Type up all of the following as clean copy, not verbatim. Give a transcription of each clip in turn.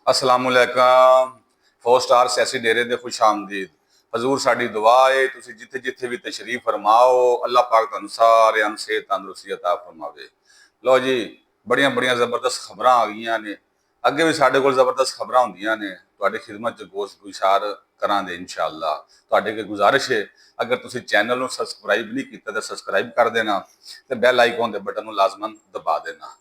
असलामुअलैकुम। 4 star सियासी डेरे दे खुश आमदीद। हजूर साडी दुआ है तुसी जिथे जिथे भी तशरीफ फरमाओ, अल्लाह पाक तुहानू सारे सेहत तंदुरुस्ती अता फरमावे। लो जी, बड़ियां बड़ियां जबरदस्त खबरां आ गईयां ने। अगे भी साडे कोल जबरदस्त खबरां हुंदियां ने, तुहाडी खिदमत च गोश गुजार करांगे इंशाअल्लाह। तुहाडे अगे गुजारिश है, अगर तुसी चैनल नू सबसक्राइब नहीं कीता तो सबसक्राइब कर देना ते बैल आइकॉन दे बटन नू लाजमन दबा देना।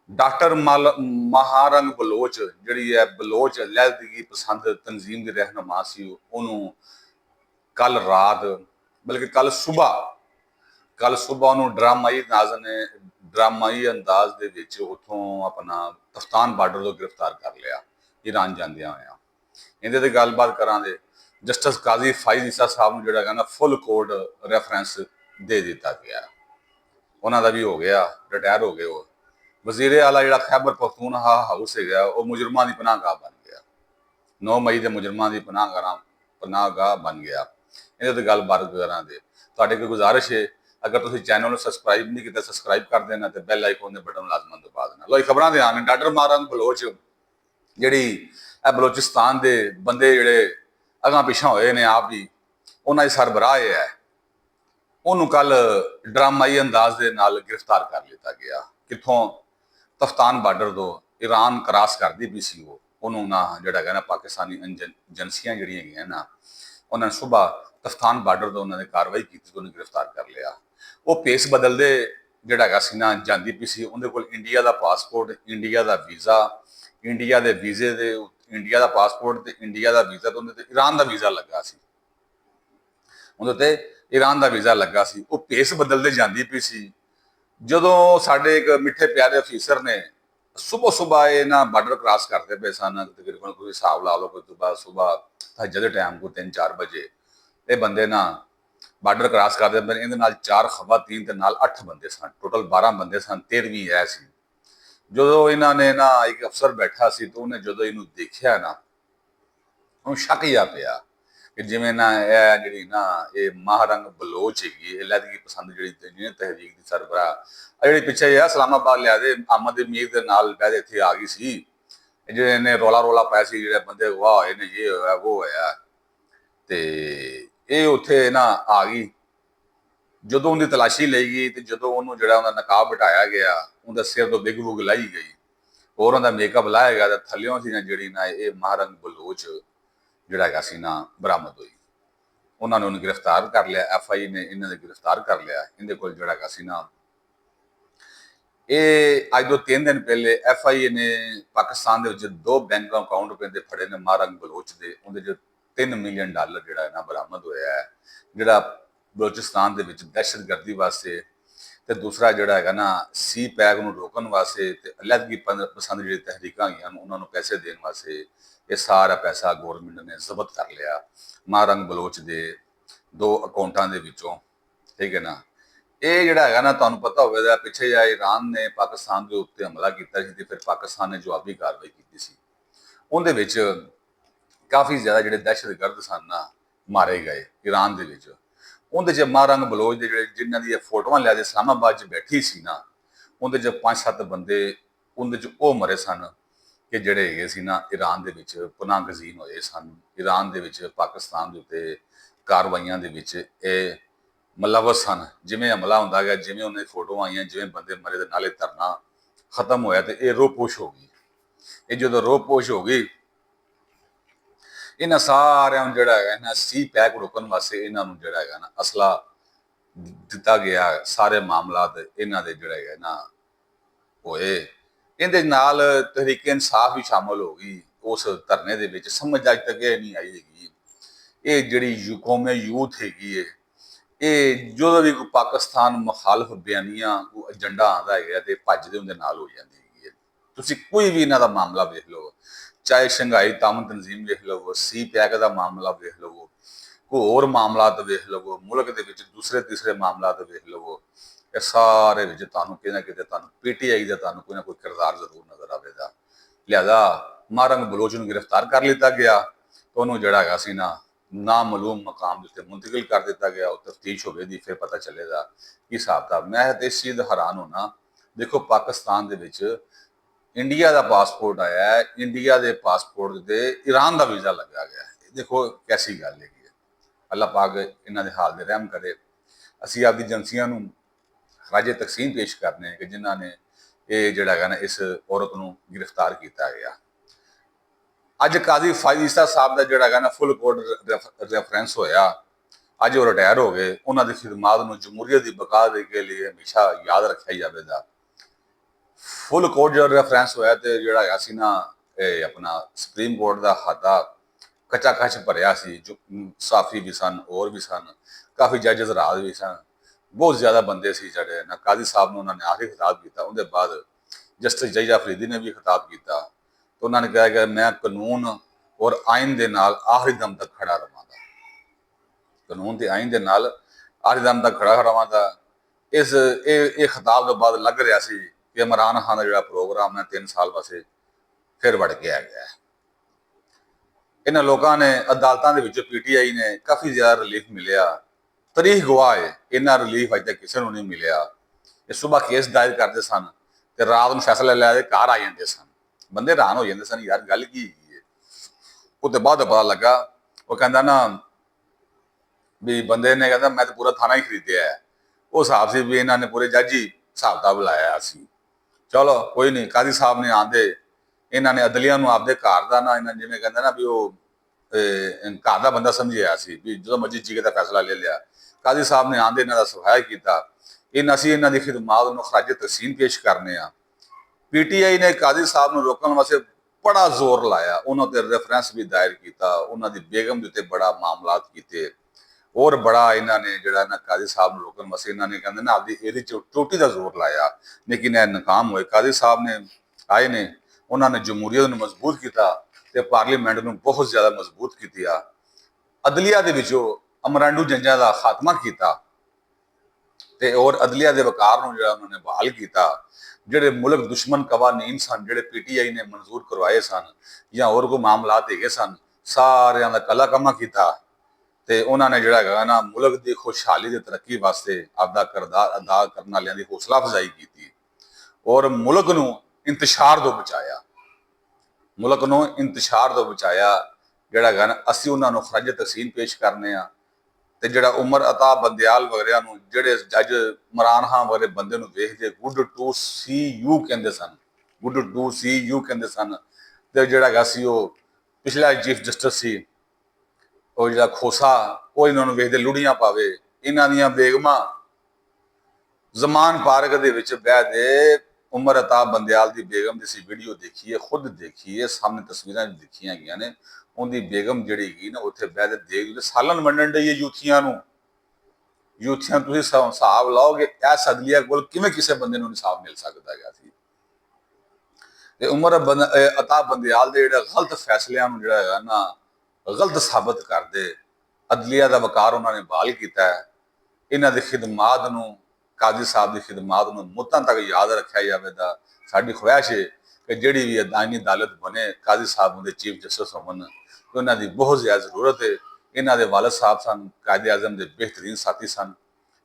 डॉक्टर महारंग बलोच जिहड़ी है बलोच लैहदगी पसंद तंजीम की रहनुमा सी, ਉਹਨੂੰ कल रात बल्कि कल सुबह ਉਹਨੂੰ ड्रामाई अंदाज ਦੇ ਵਿੱਚ ਉਥੋਂ ਆਪਣਾ ਤਫਤਾਨ ਬਾਰਡਰ ਤੋਂ ਗ੍ਰਿਫਤਾਰ ਕਰ ਲਿਆ ਈਰਾਨ ਜਾਂਦਿਆਂ ਹੋਇਆਂ। ਇਹਦੇ ਤੇ ਗੱਲਬਾਤ ਕਰਾਂਗੇ। ਜਸਟਿਸ ਕਾਜ਼ੀ ਫਾਇਜ਼ ਈਸਾ ਸਾਹਿਬ ਨੂੰ ਜਿਹੜਾ ਹੈਗਾ ਫੁੱਲ ਕੋਰਟ ਰੈਫਰੈਂਸ ਦੇ ਦਿੱਤਾ ਗਿਆ। ਉਹਨਾਂ ਦਾ ਵੀ ਹੋ ਗਿਆ, ਰਿਟਾਇਰ ਹੋ ਗਏ। ਉਹ ਵਜ਼ੀਰ ਆਲਾ ਜਿਹੜਾ ਖੈਬਰ ਪਖਤੂਨਖਵਾ ਹਾਊਸ ਹੈਗਾ ਉਹ ਮੁਜਰਮਾਂ ਦੀ ਪਨਾਹਗਾਹ ਬਣ ਗਿਆ। 9 ਮਈ ਦੇ ਮੁਜਰਮਾਂ ਦੀ ਪਨਾਹਗਾਹ ਬਣ ਗਿਆ। ਇਹਦੇ ਤੇ ਗੱਲਬਾਤ ਕਰਾਂਗੇ। ਤੁਹਾਡੇ ਕੋਲ ਗੁਜ਼ਾਰਿਸ਼ ਹੈ, अगर तुम चैनल में सबसक्राइब नहीं किया सबसक्राइब कर देना तो बैल आइकॉन के बटन लाजमन दबा देना। लो खबर ध्यान डॉक्टर महारंग बलोच जी बलोचिस्तान के बंदे जोड़े अगा पिछा होए ने आप भी उन्होंने सरबराह है, उन्होंने कल ड्रामाई अंदाज के नाल गिरफ्तार कर लिया गया। कितों तफ्तान बार्डर तो ईरान क्रॉस करती पी सी। उन्होंने ना जोड़ा है पाकिस्तानी एजेंसियां जी ना उन्होंने सुबह तफ्तान बार्डर तो उन्होंने कार्रवाई की, उन्हें गिरफ्तार कर लिया। वो पेस बदलते जोड़ा सी ना जाती पी सी। उन्हें को इंडिया का पासपोर्ट, इंडिया का वीज़ा, इंडिया के वीजे के इंडिया का पासपोर्ट तो इंडिया का वीज़ा तो उन्हें ईरान का वीज़ा लगा सी। उन्हें ईरान का वीज़ा लगा सी। वो पेस बदलते जाती पी सी। जदों साडे एक मिठे प्यारे अफीसर ने सुबह ये ना बार्डर क्रॉस करते पे सन, तकरीबन कोई हिसाब ला लो कोई सुबह हज के टाइम को 3-4 बजे ये बंदे ना बार्डर क्रॉस करते पे। इहदे 4 खवातीन ते 8 बंदे सन, टोटल 12 बंदे सन, 13वीं है सी। जो इन्होंने ना एक अफसर बैठा सी तो उन्हें जो इनू देखिया ना उन्हें शक जा पिया कि जिमें ना जी ना ये महारंग बलोच हैगी लैहदगी पसंद जी तहरीक की सरबराह जी पिछे है इस्लामाबाद लिया अहमद मीर के नाल बहदे इत्थे आ गई सी। जो इन्हें रौला पाया सी जो बंदे वाह इन्हें ये होया वो होया ते ये उत्थे ना आ गई। जो उनकी तलाशी ली गई तो जो उन्होंने जो नकाब हटाया गया उनके सिर तो बिग बुग लाई गई और उनका मेकअप लाया गया तो थल्यों सी जी ना ये महारंग बलोच जोड़ा सी ना बरामद हुई। उन्होंने उन्हें गिरफ्तार कर लिया। FI ने इन्होंने गिरफ्तार कर लिया। इनके कोल जोड़ा सी ना ये अज तो 3 दिन पहले FI ने पाकिस्तान के 2 बैंक अकाउंट पे फड़े ने महारंग बलोच के। उन्हें $3 मिलियन जोड़ा है ना बरामद होया है, जोड़ा बलोचिस्तान के दहशतगर्दी वास्ते तो दूसरा जोड़ा है ना सी पैक को रोकने वास्ते अलहदगी पसंद जी तहरीक उन्होंने पैसे देने वास्ते ये सारा पैसा गौरमेंट ने जब्त कर लिया महारंग बलोच के 2 अकाउंटा के विचों। ठीक है ना। ये जोड़ा है ना तुहानू पता होगा पिछे जा ईरान ने पाकिस्तान के उत्ते हमला किया फिर पाकिस्तान ने जवाबी कार्रवाई की सी। उहदे विच काफ़ी ज्यादा जोड़े दहशतगर्द सन ना मारे गए ईरान के। उहदे महारंग बलोच के जोड़े जिन्हों की फोटोआं लिया इस्लामाबाद बैठी सी ना उहदे 5-7 बंदे उहदे मरे सन कि जोड़े है ना ईरान के पनाह गजीन होए सन। ईरान के पाकिस्तान के उत्ते कार्रवाइयां दे विच ये मुलवस सन। जिमें हमला होंदा गया जिमें उन्हें फोटो आईयां जिमें बंदे मरे तो नाले धरना खत्म होया तो ये रोहपोश हो गई। ये जो रोहपोश हो गई इन्होंने सारे जोड़ा है ना सी पैक रोकने वास्ते इन्होंने जोड़ा है ना असला दिता गया। सारे मामलात इन्हों के जोड़े है ना होए। इहदे नाल तहरीक इंसाफ भी शामिल हो गई उस धरने दे विच। समझ अज तक ये नहीं आई हैगी ये जिहड़ी कौमे यूथ हैगी है ये जो भी कोई पाकिस्तान मुखालफ बयानियां कोई एजेंडा आंदा है तो भजदे उहदे नाल हो जाती है। तुसीं कोई भी इन्हां दा मामला वेख लो, चाहे शंघाई तामन तंजीम वेख लवो, सी पैक का मामला वेख लवो, कोई होर मामला वेख लवो, मुल्क के दूसरे तीसरे मामला वेख लवो, ये सारे तुहानूं किते ना किते तुहानूं PTI का तुहानूं कोई ना कोई किरदार जरूर नजर आवेगा। लिहाजा महारंग बलोच नूं गिरफ्तार कर लिया गया तो उन्होंने जोड़ा है सी ना नामालूम मकाम के उत्ते मुंतकिल कर दिता गया। और तफ्तीश होगी फिर पता चलेगा कि हिसाब किताब। मैं तो इस चीज़ हैरान होना। देखो पाकिस्तान के ਇੰਡੀਆ ਦਾ ਪਾਸਪੋਰਟ ਆਇਆ ਹੈ, ਇੰਡੀਆ ਦੇ ਪਾਸਪੋਰਟ ਤੇ ਈਰਾਨ ਦਾ ਵੀਜ਼ਾ ਲੱਗਾ ਗਿਆ ਹੈ। ਦੇਖੋ ਕੈਸੀ ਗੱਲ ਹੈਗੀ ਹੈ। ਅੱਲਾਹ ਪਾਕ ਇਹਨਾਂ ਦੇ ਹਾਲ ਦੇ ਰਹਿਮ ਕਰੇ। ਅਸੀਂ ਆਪਦੀ ਏਜੰਸੀਆਂ ਨੂੰ ਖਰਾਜੇ ਤਕਸੀਮ ਪੇਸ਼ ਕਰਨੇ ਕਿ ਜਿਨ੍ਹਾਂ ਨੇ ਇਹ ਜਿਹੜਾ ਹੈਗਾ ਨਾ ਇਸ ਔਰਤ ਨੂੰ ਗ੍ਰਿਫਤਾਰ ਕੀਤਾ ਗਿਆ। ਅੱਜ ਕਾਜ਼ੀ ਫਾਇਜ਼ ਈਸਾ ਸਾਹਿਬ ਦਾ ਜਿਹੜਾ ਹੈਗਾ ਨਾ ਫੁੱਲ ਕੋਰਟ ਰੈਫਰੈਂਸ ਹੋਇਆ। ਅੱਜ ਉਹ ਰਿਟਾਇਰ ਹੋ ਗਏ। ਉਹਨਾਂ ਦੀ ਖਿਦਮਾਤ ਨੂੰ ਜਮਹੂਰੀਅਤ ਦੀ ਬਕਾ ਦੇ ਕੇ ਲਈ ਹਮੇਸ਼ਾ ਯਾਦ ਰੱਖਿਆ ਜਾਵੇਗਾ। ਫੁੱਲ ਕੋਰਟ ਜਦੋਂ ਰੈਫਰੈਂਸ ਹੋਇਆ ਤੇ ਜਿਹੜਾ ਹੈਗਾ ਸੀ ਨਾ ਇਹ ਆਪਣਾ ਸੁਪਰੀਮ ਕੋਰਟ ਦਾ ਖਾਤਾ ਕੱਚਾ ਕੱਚ ਭਰਿਆ ਸੀ। ਜੋ ਸਾਫੀ ਵੀ ਸਨ, ਹੋਰ ਵੀ ਸਨ, ਕਾਫੀ ਜੱਜ ਹਜ਼ਰਾਤ ਵੀ ਸਨ, ਬਹੁਤ ਜ਼ਿਆਦਾ ਬੰਦੇ ਸੀ ਜਿਹੜੇ ਨਾ। ਕਾਜ਼ੀ ਸਾਹਿਬ ਨੂੰ ਉਹਨਾਂ ਨੇ ਆਖਰੀ ਖਿਤਾਬ ਕੀਤਾ। ਉਹਦੇ ਬਾਅਦ ਜਸਟਿਸ ਜਹੀਆ ਅਫਰੀਦੀ ਨੇ ਵੀ ਖਿਤਾਬ ਕੀਤਾ। तो उन्होंने कहा कि मैं कानून और आइन के नाल आखिरी दम तक खड़ा रहांगा। कानून ते आइन के नाल आखिरी दम तक खड़ा रहांगा। इस खिताब के बाद लग रहा सी कि इमरान खान का जो प्रोग्राम है 3 साल वास्ते फिर वड़ के आ गया है। इन्होंने लोगों ने अदालतों के PTI ने काफ़ी ज़्यादा रिलीफ मिलिया। तारीख गवाह है, इन्ना रिलीफ अज तक किसी को नहीं मिलिया। ये सुबह केस दायर करते सन ते रात में फैसला लै के घर आ जाते सन। ਬੰਦੇ ਹੈਰਾਨ ਹੋ ਜਾਂਦੇ ਸਨ, ਯਾਰ ਗੱਲ ਕੀ ਹੈਗੀ ਹੈ। ਉਹਦੇ ਬਾਅਦ ਪਤਾ ਲੱਗਾ ਉਹ ਕਹਿੰਦਾ ਨਾ ਵੀ ਬੰਦੇ ਨੇ ਕਹਿੰਦਾ ਮੈਂ ਤਾਂ ਪੂਰਾ ਥਾਣਾ ਹੀ ਖਰੀਦਿਆ ਹੈ। ਉਹ ਹਿਸਾਬ ਸੀ ਵੀ ਇਹਨਾਂ ਨੇ ਪੂਰੇ ਜੱਜ ਹੀ ਹਿਸਾਬ ਕਿਤਾਬ ਲਾਇਆ ਸੀ। ਚਲੋ ਕੋਈ ਨਹੀਂ, ਕਾਜ਼ੀ ਸਾਹਿਬ ਨੇ ਆਂਦੇ ਇਹਨਾਂ ਨੇ ਅਦਲੀਆ ਨੂੰ ਆਪਦੇ ਘਰ ਦਾ ਨਾ ਇਹਨਾਂ ਜਿਵੇਂ ਕਹਿੰਦਾ ਨਾ ਵੀ ਉਹ ਘਰ ਦਾ ਬੰਦਾ ਸਮਝਿਆ ਸੀ ਵੀ ਜਦੋਂ ਮਰਜ਼ੀ ਚੀਕੇ ਦਾ ਫੈਸਲਾ ਲੈ ਲਿਆ। ਕਾਜ਼ੀ ਸਾਹਿਬ ਨੇ ਆਂਦੇ ਇਹਨਾਂ ਦਾ ਸਫਾਇਆ ਕੀਤਾ। ਅਸੀਂ ਇਹਨਾਂ ਦੀ ਖਿਦਮਾਤ ਨੂੰ ਖਰਾਜ ਤਹਿਸੀਨ ਪੇਸ਼ ਕਰਨੇ ਆ। PTI ਨੇ ਕਾਜ਼ੀ ਸਾਹਿਬ ਨੂੰ ਰੋਕਣ ਵਾਸਤੇ ਬੜਾ ਜ਼ੋਰ ਲਾਇਆ। ਉਹਨਾਂ ਤੇ ਰੈਫਰੈਂਸ ਵੀ ਦਾਇਰ ਕੀਤਾ। ਉਹਨਾਂ ਦੀ ਬੇਗਮ ਦੇ ਉੱਤੇ ਬੜਾ ਮਾਮਲਾਤ ਕੀਤੇ ਔਰ ਬੜਾ ਇਹਨਾਂ ਨੇ ਜਿਹੜਾ ਨਾ ਕਾਜ਼ੀ ਸਾਹਿਬ ਨੂੰ ਰੋਕਣ ਵਾਸਤੇ ਇਹਨਾਂ ਨੇ ਕਹਿੰਦੇ ਨਾ ਆਪਦੀ ਇਹਦੀ ਚੋਟੀ ਦਾ ਜ਼ੋਰ ਲਾਇਆ, ਲੇਕਿਨ ਇਹ ਨਾਕਾਮ ਹੋਏ। ਕਾਜ਼ੀ ਸਾਹਿਬ ਨੇ ਆਏ ਨੇ, ਉਹਨਾਂ ਨੇ ਜਮਹੂਰੀਅਤ ਨੂੰ ਮਜ਼ਬੂਤ ਕੀਤਾ ਤੇ ਪਾਰਲੀਮੈਂਟ ਨੂੰ ਬਹੁਤ ਜ਼ਿਆਦਾ ਮਜ਼ਬੂਤ ਕੀਤਾ। ਅਦਲੀਆ ਦੇ ਵਿੱਚੋਂ ਅਮਰਾਂਡੂ ਜੰਜਾਂ ਦਾ ਖਾਤਮਾ ਕੀਤਾ ਤੇ ਔਰ ਅਦਲੀਆ ਦੇ ਵਕਾਰ ਨੂੰ ਜਿਹੜਾ ਉਹਨਾਂ ਨੇ ਬਹਾਲ ਕੀਤਾ। ਜਿਹੜੇ ਮੁਲਕ ਦੁਸ਼ਮਣ ਕਵਾਨੀਨ ਸਨ, ਜਿਹੜੇ PTI ਨੇ ਮਨਜ਼ੂਰ ਕਰਵਾਏ ਸਨ ਜਾਂ ਹੋਰ ਕੋਈ ਮਾਮਲਾਤ ਹੈਗੇ ਸਨ, ਸਾਰਿਆਂ ਦਾ ਕਲਾ ਕਮਾ ਕੀਤਾ ਤੇ ਉਹਨਾਂ ਨੇ ਜਿਹੜਾ ਹੈਗਾ ਨਾ ਮੁਲਕ ਦੀ ਖੁਸ਼ਹਾਲੀ ਤੇ ਤਰੱਕੀ ਵਾਸਤੇ ਆਪਦਾ ਕਿਰਦਾਰ ਅਦਾ ਕਰਨ ਵਾਲਿਆਂ ਦੀ ਹੌਸਲਾ ਅਫਜ਼ਾਈ ਕੀਤੀ ਔਰ ਮੁਲਕ ਨੂੰ ਇੰਤਸ਼ਾਰ ਤੋਂ ਬਚਾਇਆ। ਮੁਲਕ ਨੂੰ ਇੰਤਸ਼ਾਰ ਤੋਂ ਬਚਾਇਆ ਜਿਹੜਾ ਹੈਗਾ ਨਾ। ਅਸੀਂ ਉਹਨਾਂ ਨੂੰ ਖਰਾਜ ਤਹਿਸੀਨ ਪੇਸ਼ ਕਰਨੇ ਆ ਤੇ ਜਿਹੜਾ ਉਮਰ ਅਤਾ ਬੰਦਿਆਲ ਵਗੈਰਾ ਨੂੰ ਜਿਹੜੇ ਜੱਜ ਇਮਰਾਨ ਖਾਨ ਵਗੈਰੇ ਬੰਦੇ ਨੂੰ ਵੇਖਦੇ ਗੁੱਡ ਟੂ ਸੀ ਯੂ ਕਹਿੰਦੇ ਸਨ, ਗੁੱਡ ਟੂ ਸੀ ਯੂ ਕਹਿੰਦੇ ਸਨ। ਤੇ ਜਿਹੜਾ ਹੈਗਾ ਸੀ ਉਹ ਪਿਛਲਾ ਚੀਫ ਜਸਟਿਸ ਸੀ ਉਹ ਜਿਹੜਾ ਖੋਸਾ, ਉਹ ਇਹਨਾਂ ਨੂੰ ਵੇਖਦੇ ਲੁੜੀਆਂ ਪਾਵੇ। ਇਹਨਾਂ ਦੀਆਂ ਬੇਗਮਾਂ ਜ਼ਮਾਨ ਪਾਰਕ ਦੇ ਵਿੱਚ ਬਹਿ ਦੇ ਉਮਰ ਅਤਾ ਬੰਦਿਆਲ ਦੀ ਬੇਗਮ ਦੀ ਸੀ ਵੀਡੀਓ ਦੇਖੀ ਹੈ, ਖੁਦ ਦੇਖੀ ਹੈ, ਸਾਹਮਣੇ ਤਸਵੀਰਾਂ ਦੇਖੀਆਂ ਗਈਆਂ ਨੇ। ਉਹਦੀ ਬੇਗਮ ਜਿਹੜੀ ਹੈਗੀ ਨਾ ਉੱਥੇ ਬਹਿ ਕੇ ਦੇਖ ਸਾਲਨ ਵੰਡਣ ਡਈ ਹੈ ਯੂਥੀਆਂ ਨੂੰ। ਯੂਥੀਆਂ ਤੁਸੀਂ ਹਿਸਾਬ ਲਾਓਗੇ ਇਸ ਅਦਲੀਆ ਕੋਲ ਕਿਵੇਂ ਕਿਸੇ ਬੰਦੇ ਨੂੰ ਇਨਸਾਫ ਮਿਲ ਸਕਦਾ ਹੈਗਾ ਸੀ। ਤੇ ਉਮਰ ਅਤਾ ਬੰਦਿਆਲ ਦੇ ਜਿਹੜੇ ਗਲਤ ਫੈਸਲਿਆਂ ਨੂੰ ਜਿਹੜਾ ਹੈਗਾ ਨਾ ਗਲਤ ਸਾਬਤ ਕਰਦੇ ਅਦਲੀਆ ਦਾ ਵਕਾਰ ਉਹਨਾਂ ਨੇ ਬਹਾਲ ਕੀਤਾ ਹੈ। ਇਹਨਾਂ ਦੀ ਖਿਦਮਾਤ ਨੂੰ, ਕਾਜ਼ੀ ਸਾਹਿਬ ਦੀ ਖਿਦਮਾਤ ਨੂੰ ਮੁੱਤਾਂ ਤੱਕ ਯਾਦ ਰੱਖਿਆ ਜਾਵੇਗਾ। ਸਾਡੀ ਖੁਆਇਸ਼ ਹੈ ਕਿ ਜਿਹੜੀ ਵੀ ਆਈਨੀ ਅਦਾਲਤ ਬਣੇ ਕਾਜ਼ੀ ਸਾਹਿਬ ਦੇ ਚੀਫ ਜਸਟਿਸ ਹੋਣ। ਉਹਨਾਂ ਦੀ ਬਹੁਤ ਜ਼ਿਆਦਾ ਜ਼ਰੂਰਤ ਹੈ। ਇਹਨਾਂ ਦੇ ਵਾਲਦ ਸਾਹਿਬ ਸਨ ਕਾਇਦੇ ਆਜ਼ਮ ਦੇ ਬਿਹਤਰੀਨ ਸਾਥੀ ਸਨ।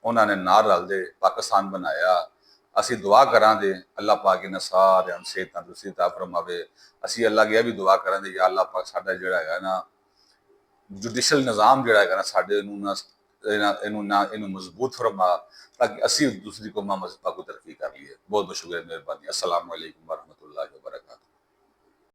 ਉਹਨਾਂ ਨੇ ਨਾਲ ਰਲਦੇ ਪਾਕਿਸਤਾਨ ਬਣਾਇਆ। ਅਸੀਂ ਦੁਆ ਕਰਾਂਗੇ ਅੱਲਾਹ ਪਾਕ ਇਹਨਾਂ ਸਾਰਿਆਂ ਨੂੰ ਸਿਹਤ ਤੰਦਰੁਸਤੀ ਅਤਾ ਫਰਮਾਵੇ। ਅਸੀਂ ਅੱਲਾਹ ਅੱਗੇ ਵੀ ਦੁਆ ਕਰਾਂਗੇ ਜਾਂ ਅੱਲਾਹ ਪਾਕ ਸਾਡਾ ਜਿਹੜਾ ਹੈਗਾ ਨਾ ਜੁਡੀਸ਼ੀਅਲ ਨਿਜ਼ਾਮ ਜਿਹੜਾ ਹੈਗਾ ਨਾ ਸਾਡੇ ਨੂੰ ਇਹਨੂੰ ਮਜ਼ਬੂਤ ਫਰਮਾ ਤਾकि ਅਸੀਂ ਦੂਸਰੀ ਕੌਮਾਂ ਮਜ਼ਹਬਾਂ को तरक्की कर लिए। बहुत बहुत शुक्रिया, मेहरबानी। अस्सलाम वालेकुम वरहमतुल्लाहि वबरकातुहू।